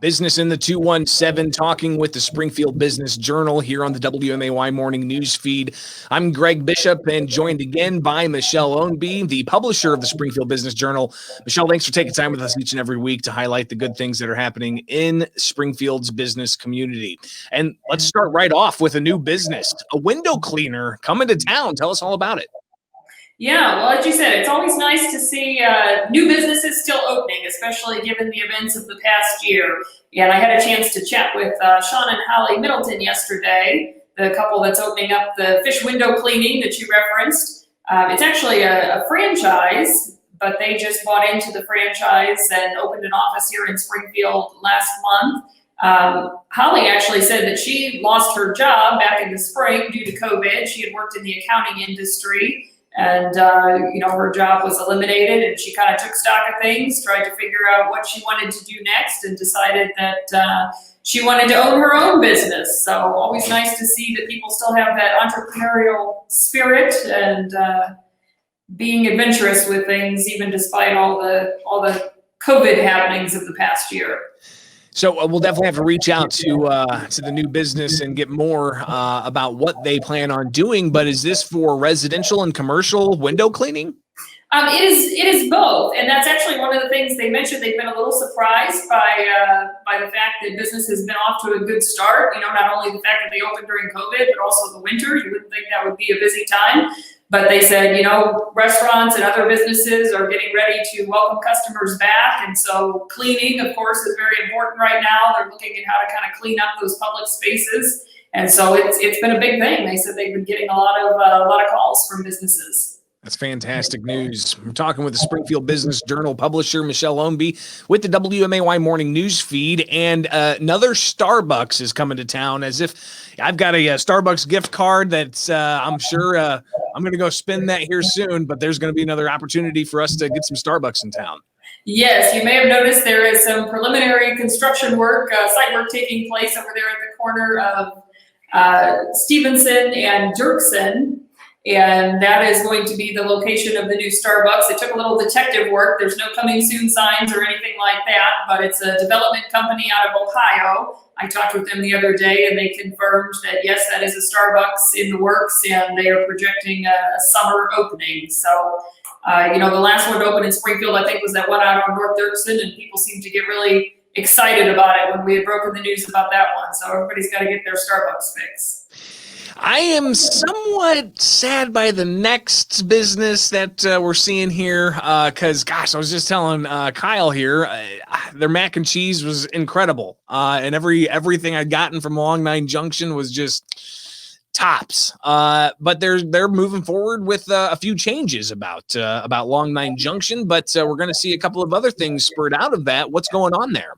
Business in the 217, talking with the Springfield Business Journal here on the WMAY Morning News Feed. I'm Greg Bishop and joined again by Michelle Ownbey, the publisher of the Springfield Business Journal. Michelle, thanks for taking time with us each and every week to highlight the good things that are happening in Springfield's business community. And let's start right off with a new business, a window cleaner coming to town. Tell us all about it. Yeah, well, as you said, it's always nice to see new businesses still opening, especially given the events of the past year. And I had a chance to chat with Sean and Holly Middleton yesterday, the couple that's opening up the fish window cleaning that you referenced. It's actually a franchise, but they just bought into the franchise and opened an office here in Springfield last month. Holly actually said that she lost her job back in the spring due to COVID. She had worked in the accounting industry. And, her job was eliminated, and she kind of took stock of things, tried to figure out what she wanted to do next, and decided that she wanted to own her own business. So always nice to see that people still have that entrepreneurial spirit and being adventurous with things, even despite all the COVID happenings of the past year. So we'll definitely have to reach out to the new business and get more about what they plan on doing. But is this for residential and commercial window cleaning? It is both, and that's actually one of the things they mentioned. They've been a little surprised by the fact that business has been off to a good start. Not only the fact that they opened during COVID, but also the winter. You wouldn't think that would be a busy time. But they said, restaurants and other businesses are getting ready to welcome customers back. And so cleaning, of course, is very important right now. They're looking at how to kind of clean up those public spaces. And so it's been a big thing. They said they've been getting a lot of calls from businesses. That's fantastic news. We're talking with the Springfield Business Journal publisher, Michelle Ownbey, with the WMAY Morning News Feed. And another Starbucks is coming to town, as if I've got a Starbucks gift card that's I'm sure I'm going to go spend that here soon, but there's going to be another opportunity for us to get some Starbucks in town. Yes, you may have noticed there is some preliminary construction work, site work taking place over there at the corner of Stevenson and Dirksen. And that is going to be the location of the new Starbucks. It took a little detective work. There's no coming soon signs or anything like that, but it's a development company out of Ohio. I talked with them the other day, and they confirmed that, yes, that is a Starbucks in the works, and they are projecting a summer opening. So, the last one to open in Springfield, I think, was that one out on North Dirksen, and people seemed to get really excited about it when we had broken the news about that one. So everybody's got to get their Starbucks fix. I am somewhat sad by the next business that we're seeing here because, gosh, I was just telling Kyle here, their mac and cheese was incredible. And everything I'd gotten from Long Nine Junction was just tops. But they're moving forward with a few changes about Long Nine Junction, but we're going to see a couple of other things spurred out of that. What's going on there?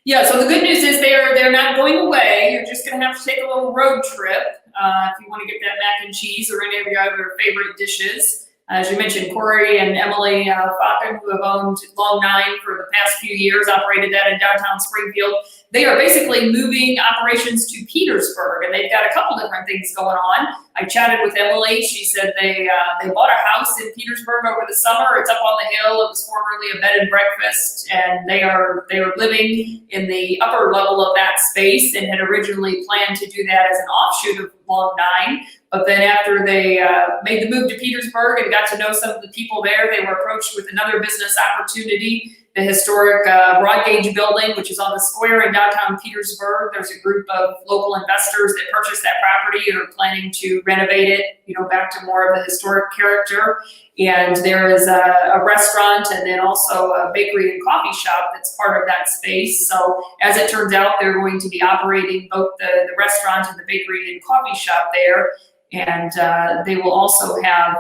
Yeah, so the good news is they're not going away. You're just going to have to take a little road trip if you want to get that mac and cheese or any of your other favorite dishes. As you mentioned, Corey and Emily Falcon, who have owned Long Nine for the past few years, operated that in downtown Springfield. They are basically moving operations to Petersburg, and they've got a couple different things going on. I chatted with Emily. She said they bought a house in Petersburg over the summer. It's up on the hill. It was formerly a bed and breakfast, and they are living in the upper level of that space and had originally planned to do that as an offshoot of Long Nine. But then after they made the move to Petersburg and got to know some of the people there, they were approached with another business opportunity, the historic broad gauge building, which is on the square in downtown Petersburg. There's a group of local investors that purchased that property and are planning to renovate it, back to more of a historic character. And there is a restaurant and then also a bakery and coffee shop that's part of that space. So as it turns out, they're going to be operating both the restaurant and the bakery and coffee shop there. And they will also have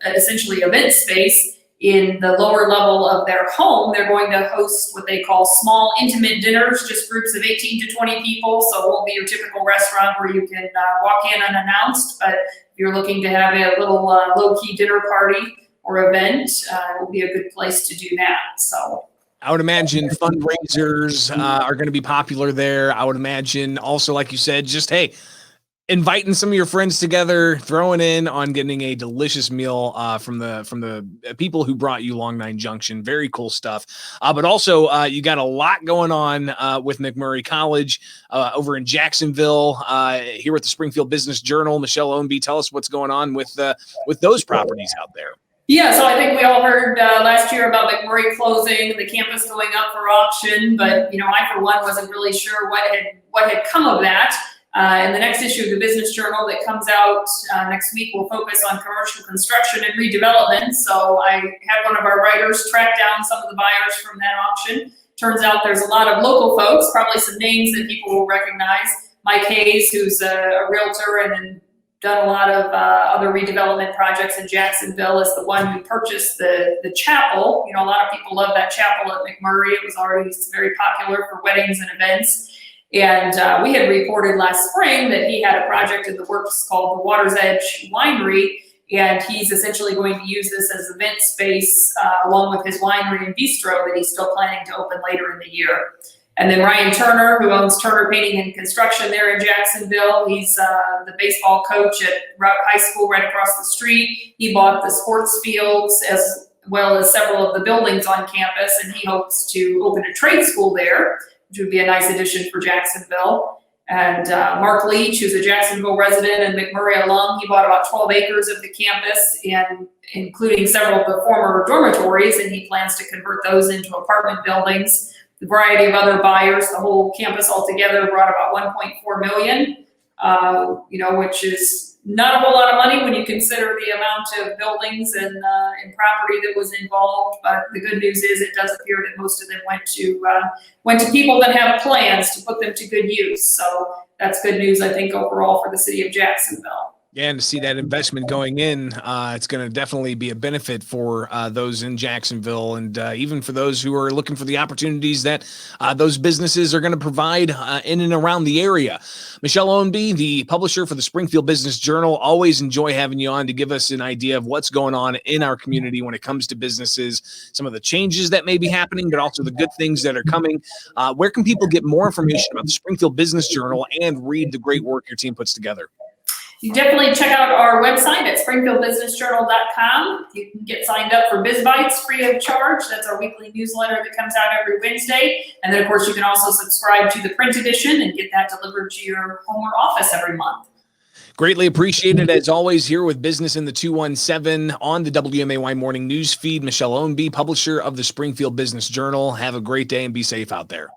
essentially event space in the lower level of their home. They're going to host what they call small intimate dinners, just groups of 18 to 20 people. So it won't be your typical restaurant where you can walk in unannounced, but if you're looking to have a little low-key dinner party or event, it will be a good place to do that. So I would imagine fundraisers are going to be popular there. I would imagine also, like you said, just, hey, inviting some of your friends together, throwing in on getting a delicious meal from the people who brought you Long Nine Junction. Very cool stuff. But also, you got a lot going on with MacMurray College over in Jacksonville. Here at the Springfield Business Journal, Michelle Ownbey, tell us what's going on with those properties out there. Yeah, so I think we all heard last year about MacMurray closing, the campus going up for auction, but I for one wasn't really sure what had come of that. And the next issue of the Business Journal that comes out next week will focus on commercial construction and redevelopment. So I had one of our writers track down some of the buyers from that auction. Turns out there's a lot of local folks, probably some names that people will recognize. Mike Hayes, who's a realtor and then done a lot of other redevelopment projects in Jacksonville, is the one who purchased the chapel. A lot of people love that chapel at MacMurray. It was already very popular for weddings and events. And we had reported last spring that he had a project in the works called the Water's Edge Winery, and he's essentially going to use this as event space along with his winery and bistro that he's still planning to open later in the year. And then Ryan Turner, who owns Turner Painting and Construction there in Jacksonville, he's the baseball coach at Route High School right across the street. He bought the sports fields as well as several of the buildings on campus, and he hopes to open a trade school there, which would be a nice addition for Jacksonville. And Mark Leach, who's a Jacksonville resident and MacMurray alum, he bought about 12 acres of the campus, and including several of the former dormitories, and he plans to convert those into apartment buildings. The variety of other buyers, the whole campus altogether brought about $1.4 million, which is not a whole lot of money when you consider the amount of buildings and property that was involved. But the good news is it does appear that most of them went to people that have plans to put them to good use. So that's good news, I think, overall for the city of Jacksonville. Yeah, and to see that investment going in, it's going to definitely be a benefit for those in Jacksonville, and even for those who are looking for the opportunities that those businesses are going to provide in and around the area. Michelle Ownbey, the publisher for the Springfield Business Journal, always enjoy having you on to give us an idea of what's going on in our community when it comes to businesses, some of the changes that may be happening, but also the good things that are coming. Where can people get more information about the Springfield Business Journal and read the great work your team puts together? You definitely check out our website at springfieldbusinessjournal.com. You can get signed up for BizBites free of charge. That's our weekly newsletter that comes out every Wednesday. And then, of course, you can also subscribe to the print edition and get that delivered to your home or office every month. Greatly appreciated, as always, here with Business in the 217 on the WMAY Morning News Feed. Michelle Ownbey, publisher of the Springfield Business Journal. Have a great day and be safe out there.